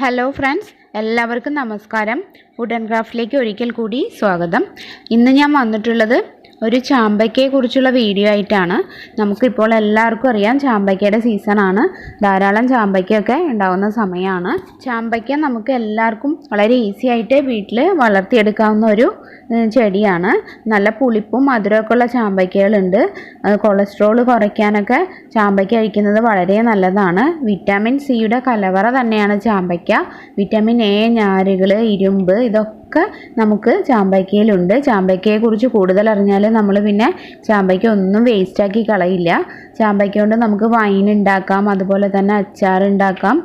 Hello friends, എല്ലാവർക്കും നമസ്കാരം. Food and ക്രാഫ്റ്റിലേക്ക് ഒരിക്കൽ കൂടി സ്വാഗതം. ഇന്ന് ഞാൻ വന്നിട്ടുള്ളത് ഒരു ചാമ്പയ്ക്കയെക്കുറിച്ചുള്ള വീഡിയോ ആയിട്ടാണ്. നമുക്കിപ്പോൾ എല്ലാവർക്കും അറിയാം, ചാമ്പയ്ക്കയുടെ സീസണാണ്. ധാരാളം ചാമ്പയ്ക്കയൊക്കെ ഉണ്ടാകുന്ന സമയമാണ്. ചാമ്പയ്ക്ക നമുക്ക് എല്ലാവർക്കും വളരെ ഈസി ആയിട്ട് വീട്ടിൽ വളർത്തിയെടുക്കാവുന്ന ഒരു ചെടിയാണ്. നല്ല പുളിപ്പും മധുരമൊക്കെ ഉള്ള ചാമ്പയ്ക്കകളുണ്ട്. കൊളസ്ട്രോൾ കുറയ്ക്കാനൊക്കെ ചാമ്പയ്ക്ക കഴിക്കുന്നത് വളരെ നല്ലതാണ്. വിറ്റാമിൻ സിയുടെ കലവറ തന്നെയാണ് ചാമ്പയ്ക്ക. വിറ്റാമിൻ എ, നാരുകൾ, ഇരുമ്പ് ഇതൊക്കെ നമുക്ക് ചാമ്പയ്ക്കയിലുണ്ട്. ചാമ്പയ്ക്കയെക്കുറിച്ച് കൂടുതൽ അറിഞ്ഞാൽ നമ്മൾ പിന്നെ ചാമ്പയ്ക്ക ഒന്നും വേസ്റ്റാക്കി കളയില്ല. ചാമ്പയ്ക്ക കൊണ്ട് നമുക്ക് വൈൻ ഉണ്ടാക്കാം, അതുപോലെ തന്നെ അച്ചാർ ഉണ്ടാക്കാം.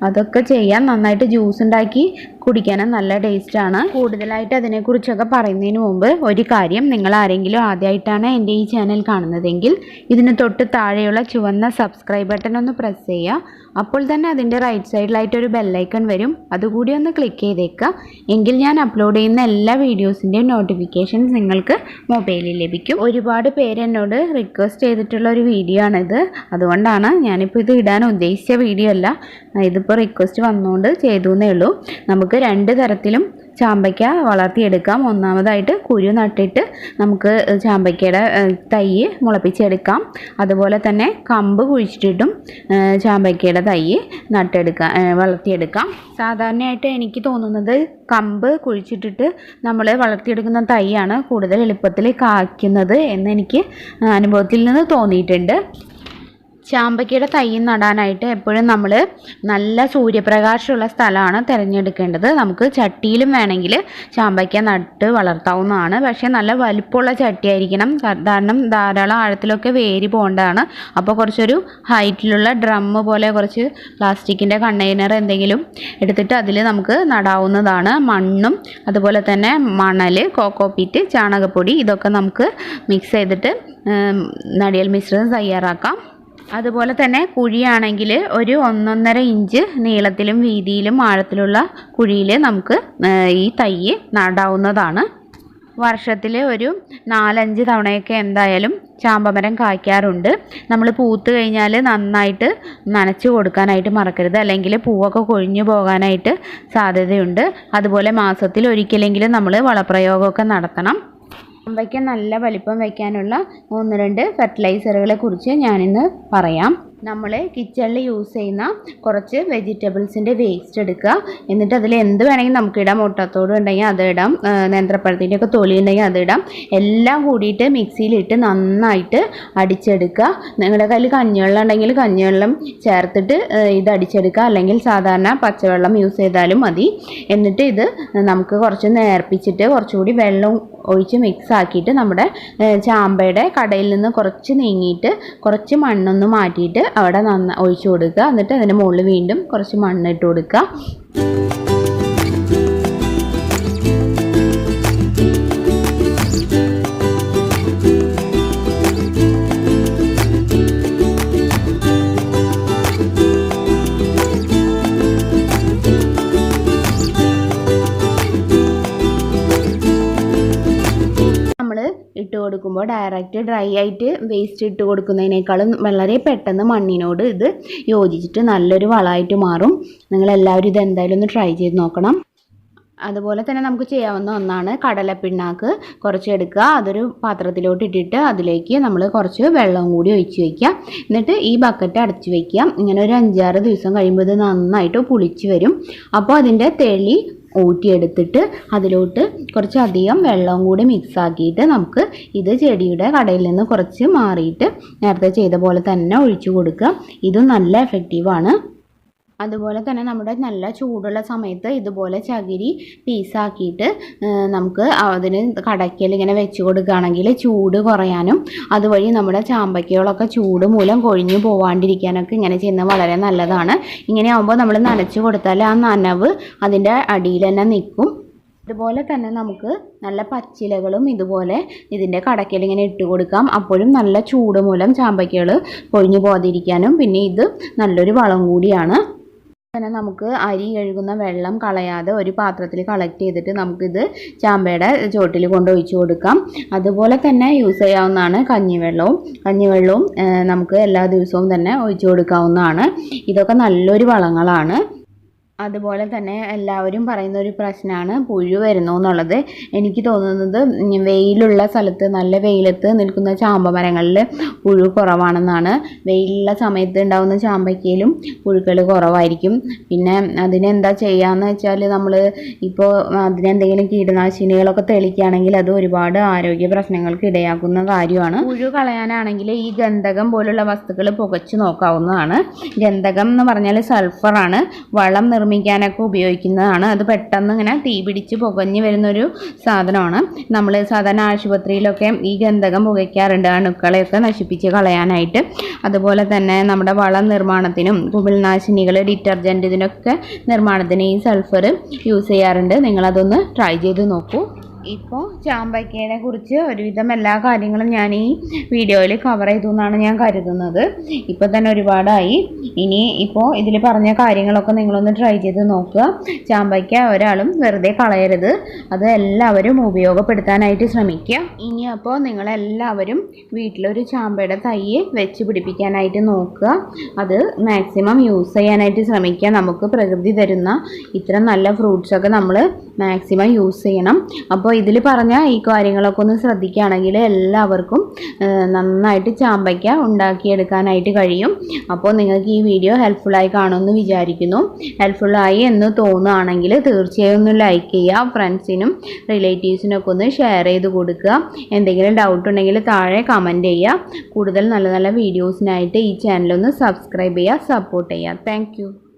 അതൊക്കെ ചെയ്യാം. നന്നായിട്ട് ജ്യൂസ് ഉണ്ടാക്കി കുടിക്കാനും നല്ല ടേസ്റ്റാണ്. കൂടുതലായിട്ട് അതിനെക്കുറിച്ചൊക്കെ പറയുന്നതിന് മുമ്പ് ഒരു കാര്യം, നിങ്ങൾ ആരെങ്കിലും ആദ്യമായിട്ടാണ് എൻ്റെ ഈ ചാനൽ കാണുന്നതെങ്കിൽ ഇതിന് തൊട്ട് താഴെയുള്ള ചുവന്ന സബ്സ്ക്രൈബ് ബട്ടൺ ഒന്ന് പ്രസ് ചെയ്യുക. അപ്പോൾ തന്നെ അതിൻ്റെ റൈറ്റ് സൈഡിലായിട്ടൊരു ബെല്ലൈക്കൺ വരും, അതുകൂടി ഒന്ന് ക്ലിക്ക് ചെയ്തേക്കുക. എങ്കിൽ ഞാൻ അപ്ലോഡ് ചെയ്യുന്ന എല്ലാ വീഡിയോസിൻ്റെയും നോട്ടിഫിക്കേഷൻസ് നിങ്ങൾക്ക് മൊബൈലിൽ ലഭിക്കും. ഒരുപാട് പേര് എന്നോട് റിക്വസ്റ്റ് ചെയ്തിട്ടുള്ള ഒരു വീഡിയോ ആണിത്. അതുകൊണ്ടാണ് ഞാനിപ്പോൾ ഇത് ഇടാൻ ഉദ്ദേശിച്ച വീഡിയോ അല്ല, ഇതിപ്പോൾ റിക്വസ്റ്റ് വന്നുകൊണ്ട് ചെയ്തു എന്നേ ഉള്ളൂ. നമുക്ക് രണ്ട് തരത്തിലും ചാമ്പയ്ക്ക വളർത്തിയെടുക്കാം. ഒന്നാമതായിട്ട് കുരു നട്ടിട്ട് നമുക്ക് ചാമ്പയ്ക്കയുടെ തൈ മുളപ്പിച്ചെടുക്കാം. അതുപോലെ തന്നെ കമ്പ് കുഴിച്ചിട്ടിട്ടും ചാമ്പയ്ക്കയുടെ തൈ വളർത്തിയെടുക്കാം. സാധാരണയായിട്ട് എനിക്ക് തോന്നുന്നത് കമ്പ് കുഴിച്ചിട്ടിട്ട് നമ്മൾ വളർത്തിയെടുക്കുന്ന തൈയാണ് കൂടുതൽ എളുപ്പത്തിൽ കായ്ക്കുന്നത് എന്ന് എനിക്ക് അനുഭവത്തിൽ നിന്ന് തോന്നിയിട്ടുണ്ട്. ചാമ്പയ്ക്കയുടെ തൈ നടാനായിട്ട് എപ്പോഴും നമ്മൾ നല്ല സൂര്യപ്രകാശമുള്ള സ്ഥലമാണ് തിരഞ്ഞെടുക്കേണ്ടത്. നമുക്ക് ചട്ടിയിലും വേണമെങ്കിൽ ചാമ്പയ്ക്ക നട്ട് വളർത്താവുന്നതാണ്. പക്ഷേ നല്ല വലിപ്പമുള്ള ചട്ടി ആയിരിക്കണം, കാരണം ധാരാളം ആഴത്തിലൊക്കെ വേര് പോകേണ്ടതാണ്. അപ്പോൾ കുറച്ചൊരു ഹൈറ്റിലുള്ള ഡ്രമ്മ് പോലെ കുറച്ച് പ്ലാസ്റ്റിക്കിൻ്റെ കണ്ടെയ്നർ എന്തെങ്കിലും എടുത്തിട്ട് അതിൽ നമുക്ക് നടാവുന്നതാണ്. മണ്ണും അതുപോലെ തന്നെ മണൽ, കോക്കോപ്പീറ്റ്, ചാണകപ്പൊടി ഇതൊക്കെ നമുക്ക് മിക്സ് ചെയ്തിട്ട് നടിയൽ മിശ്രിതം തയ്യാറാക്കാം. അതുപോലെ തന്നെ കുഴിയാണെങ്കിൽ ഒരു 1.5 ഇഞ്ച് നീളത്തിലും വീതിയിലും ആഴത്തിലുള്ള കുഴിയിൽ നമുക്ക് ഈ തൈ നടാവുന്നതാണ്. വർഷത്തിൽ ഒരു 4-5 തവണയൊക്കെ എന്തായാലും ചാമ്പമരം കായ്ക്കാറുണ്ട്. നമ്മൾ പൂത്ത് കഴിഞ്ഞാൽ നന്നായിട്ട് നനച്ച് കൊടുക്കാനായിട്ട് മറക്കരുത്, അല്ലെങ്കിൽ പൂവൊക്കെ കൊഴിഞ്ഞു പോകാനായിട്ട് സാധ്യതയുണ്ട്. അതുപോലെ മാസത്തിൽ ഒരിക്കലെങ്കിലും നമ്മൾ വളപ്രയോഗമൊക്കെ നടത്തണം. ചാമ്പയ്ക്ക നല്ല വലിപ്പം വയ്ക്കാനുള്ള 1-2 ഫെർട്ടിലൈസറുകളെ കുറിച്ച് ഞാനിന്ന് പറയാം. നമ്മൾ കിച്ചണിൽ യൂസ് ചെയ്യുന്ന കുറച്ച് വെജിറ്റബിൾസിൻ്റെ വേസ്റ്റ് എടുക്കുക. എന്നിട്ട് അതിൽ എന്ത് വേണമെങ്കിൽ നമുക്കിടാം. മുട്ടത്തോട് ഉണ്ടെങ്കിൽ അതിടാം, നേന്ത്രപ്പഴത്തിൻ്റെ ഒക്കെ തൊലി ഉണ്ടെങ്കിൽ അതിടാം. എല്ലാം കൂടിയിട്ട് മിക്സിയിലിട്ട് നന്നായിട്ട് അടിച്ചെടുക്കുക. നിങ്ങളുടെ കയ്യിൽ കഞ്ഞിവെള്ളം ഉണ്ടെങ്കിൽ കഞ്ഞിവെള്ളം ചേർത്തിട്ട് ഇത് അടിച്ചെടുക്കുക, അല്ലെങ്കിൽ സാധാരണ പച്ചവെള്ളം യൂസ് ചെയ്താലും മതി. എന്നിട്ട് ഇത് നമുക്ക് കുറച്ച് നേർപ്പിച്ചിട്ട് കുറച്ചുകൂടി വെള്ളം ഒഴിച്ച് മിക്സ് ആക്കിയിട്ട് നമ്മുടെ ചാമ്പയുടെ കടയിൽ നിന്ന് കുറച്ച് നീങ്ങിയിട്ട് കുറച്ച് മണ്ണൊന്ന് മാറ്റിയിട്ട് അവിടെ ഒഴിച്ചു കൊടുക്കുക. എന്നിട്ട് അതിൻ്റെ മുകളിൽ വീണ്ടും കുറച്ച് മണ്ണിട്ട് കൊടുക്കുക. ഇട്ട് കൊടുക്കുമ്പോൾ ഡയറക്റ്റ് ഡ്രൈ ആയിട്ട് വേസ്റ്റ് ഇട്ട് കൊടുക്കുന്നതിനേക്കാളും വളരെ പെട്ടെന്ന് മണ്ണിനോട് ഇത് യോജിച്ചിട്ട് നല്ലൊരു വളമായിട്ട് മാറും. നിങ്ങളെല്ലാവരും ഇത് എന്തായാലും ഒന്ന് ട്രൈ ചെയ്ത് നോക്കണം. അതുപോലെ തന്നെ നമുക്ക് ചെയ്യാവുന്ന ഒന്നാണ് കടലപ്പിണ്ണാക്ക് കുറച്ച് എടുക്കുക. അതൊരു പാത്രത്തിലോട്ട് ഇട്ടിട്ട് അതിലേക്ക് നമ്മൾ കുറച്ച് വെള്ളം കൂടി ഒഴിച്ച് വയ്ക്കുക. എന്നിട്ട് ഈ ബക്കറ്റ് അടച്ച് വയ്ക്കുക. ഇങ്ങനെ ഒരു 5-6 ദിവസം കഴിയുമ്പോൾ ഇത് നന്നായിട്ട് പുളിച്ച് വരും. അപ്പോൾ അതിൻ്റെ തെളി ഊറ്റിയെടുത്തിട്ട് അതിലോട്ട് കുറച്ചധികം വെള്ളവും കൂടി മിക്സ് ആക്കിയിട്ട് നമുക്ക് ഇത് ചെടിയുടെ കടയിൽ നിന്ന് കുറച്ച് മാറിയിട്ട് നേരത്തെ ചെയ്ത പോലെ തന്നെ ഒഴിച്ചു കൊടുക്കുക. ഇതും നല്ല എഫക്റ്റീവാണ്. അതുപോലെ തന്നെ നമ്മുടെ നല്ല ചൂടുള്ള സമയത്ത് ഇതുപോലെ ചകിരി പീസാക്കിയിട്ട് നമുക്ക് അതിന് കടയ്ക്കൽ ഇങ്ങനെ വെച്ച് കൊടുക്കുകയാണെങ്കിൽ ചൂട് കുറയാനും അതുവഴി നമ്മുടെ ചാമ്പയ്ക്കകളൊക്കെ ചൂട് മൂലം കൊഴിഞ്ഞു പോവാണ്ടിരിക്കാനൊക്കെ ഇങ്ങനെ ചെയ്യുന്നത് വളരെ നല്ലതാണ്. ഇങ്ങനെ ആകുമ്പോൾ നമ്മൾ നനച്ച് കൊടുത്താൽ ആ നനവ് അതിൻ്റെ അടിയിൽ തന്നെ നിൽക്കും. അതുപോലെ തന്നെ നമുക്ക് നല്ല പച്ചിലകളും ഇതുപോലെ ഇതിൻ്റെ കടയ്ക്കൽ ഇങ്ങനെ ഇട്ട് കൊടുക്കാം. അപ്പോഴും നല്ല ചൂട് മൂലം ചാമ്പയ്ക്കകൾ കൊഴിഞ്ഞു പോകാതിരിക്കാനും പിന്നെ ഇത് നല്ലൊരു വളം കൂടിയാണ്. തന്നെ നമുക്ക് അരി കഴുകുന്ന വെള്ളം കളയാതെ ഒരു പാത്രത്തിൽ കളക്ട് ചെയ്തിട്ട് നമുക്കിത് ചാമ്പയുടെ ചോട്ടിൽ കൊണ്ട് ഒഴിച്ചു കൊടുക്കാം. അതുപോലെ തന്നെ യൂസ് ചെയ്യാവുന്നതാണ് കഞ്ഞിവെള്ളവും നമുക്ക് എല്ലാ ദിവസവും തന്നെ ഒഴിച്ചു കൊടുക്കാവുന്നതാണ്. ഇതൊക്കെ നല്ലൊരു വളങ്ങളാണ്. അതുപോലെ തന്നെ എല്ലാവരും പറയുന്ന ഒരു പ്രശ്നമാണ് പുഴു വരുന്നു എന്നുള്ളത്. എനിക്ക് തോന്നുന്നത് വെയിലുള്ള സ്ഥലത്ത്, നല്ല വെയിലത്ത് നിൽക്കുന്ന ചാമ്പ മരങ്ങളിൽ പുഴു കുറവാണെന്നാണ്. വെയിലുള്ള സമയത്ത് ഉണ്ടാകുന്ന ചാമ്പയ്ക്കയിലും പുഴുക്കൾ കുറവായിരിക്കും. പിന്നെ അതിനെന്താ ചെയ്യാന്ന് വെച്ചാൽ, നമ്മൾ ഇപ്പോൾ അതിനെന്തെങ്കിലും കീടനാശിനികളൊക്കെ തെളിക്കുകയാണെങ്കിൽ അത് ഒരുപാട് ആരോഗ്യ പ്രശ്നങ്ങൾക്ക് ഇടയാക്കുന്ന കാര്യമാണ്. പുഴു കളയാനാണെങ്കിൽ ഈ ഗന്ധകം പോലുള്ള വസ്തുക്കൾ പുകച്ചു നോക്കാവുന്നതാണ്. ഗന്ധകം എന്ന് പറഞ്ഞാൽ സൾഫറാണ്. വളം നിർമ്മിക്കാനൊക്കെ ഉപയോഗിക്കുന്നതാണ്. അത് പെട്ടെന്ന് ഇങ്ങനെ തീ പിടിച്ച് പുകഞ്ഞ് വരുന്നൊരു സാധനമാണ്. നമ്മൾ സാധാരണ ആശുപത്രിയിലൊക്കെ ഈ ഗന്ധകം പുകയ്ക്കാറുണ്ട്, അണുക്കളെയൊക്കെ നശിപ്പിച്ച് കളയാനായിട്ട്. അതുപോലെ തന്നെ നമ്മുടെ വളം നിർമ്മാണത്തിനും കുമിൾനാശിനികൾ, ഡിറ്റർജൻറ്റ്, ഇതിനൊക്കെ നിർമ്മാണത്തിന് ഈ സൾഫർ യൂസ് ചെയ്യാറുണ്ട്. നിങ്ങളതൊന്ന് ട്രൈ ചെയ്ത് നോക്കൂ. ഇപ്പോൾ ചാമ്പയ്ക്കയെ കുറിച്ച് ഒരുവിധം എല്ലാ കാര്യങ്ങളും ഞാൻ ഈ വീഡിയോയിൽ കവർ ചെയ്തു എന്നാണ് ഞാൻ കരുതുന്നത്. ഇപ്പോൾ തന്നെ ഒരുപാടായി. ഇനി ഇപ്പോൾ ഇതിൽ പറഞ്ഞ കാര്യങ്ങളൊക്കെ നിങ്ങളൊന്ന് ട്രൈ ചെയ്ത് നോക്കുക. ചാമ്പയ്ക്ക ഒരാളും വെറുതെ കളയരുത്. അത് എല്ലാവരും ഉപയോഗപ്പെടുത്താനായിട്ട് ശ്രമിക്കുക. ഇനി അപ്പോൾ നിങ്ങളെല്ലാവരും വീട്ടിലൊരു ചാമ്പയുടെ തൈ വെച്ച് പിടിപ്പിക്കാനായിട്ട് നോക്കുക. അത് മാക്സിമം യൂസ് ചെയ്യാനായിട്ട് ശ്രമിക്കുക. നമുക്ക് പ്രകൃതി തരുന്ന ഇത്തരം നല്ല ഫ്രൂട്ട്സൊക്കെ നമ്മൾ മാക്സിമം യൂസ് ചെയ്യണം. അപ്പോൾ ഇതിൽ പറഞ്ഞ ഈ കാര്യങ്ങളൊക്കെ ഒന്ന് ശ്രദ്ധിക്കുകയാണെങ്കിൽ എല്ലാവർക്കും നന്നായിട്ട് ചാമ്പയ്ക്ക ഉണ്ടാക്കിയെടുക്കാനായിട്ട് കഴിയും. അപ്പോൾ നിങ്ങൾക്ക് ഈ വീഡിയോ ഹെൽപ്ഫുള്ളായി കാണുമെന്ന് വിചാരിക്കുന്നു. ഹെൽപ്ഫുള്ളായി എന്ന് തോന്നുകയാണെങ്കിൽ തീർച്ചയായും ഒന്ന് ലൈക്ക് ചെയ്യുക. ഫ്രണ്ട്സിനും റിലേറ്റീവ്സിനൊക്കെ ഒന്ന് ഷെയർ ചെയ്ത് കൊടുക്കുക. എന്തെങ്കിലും ഡൗട്ട് ഉണ്ടെങ്കിൽ താഴെ കമൻറ്റ് ചെയ്യുക. കൂടുതൽ നല്ല നല്ല വീഡിയോസിനായിട്ട് ഈ ചാനലൊന്ന് സബ്സ്ക്രൈബ് ചെയ്യുക, സപ്പോർട്ട് ചെയ്യുക. താങ്ക്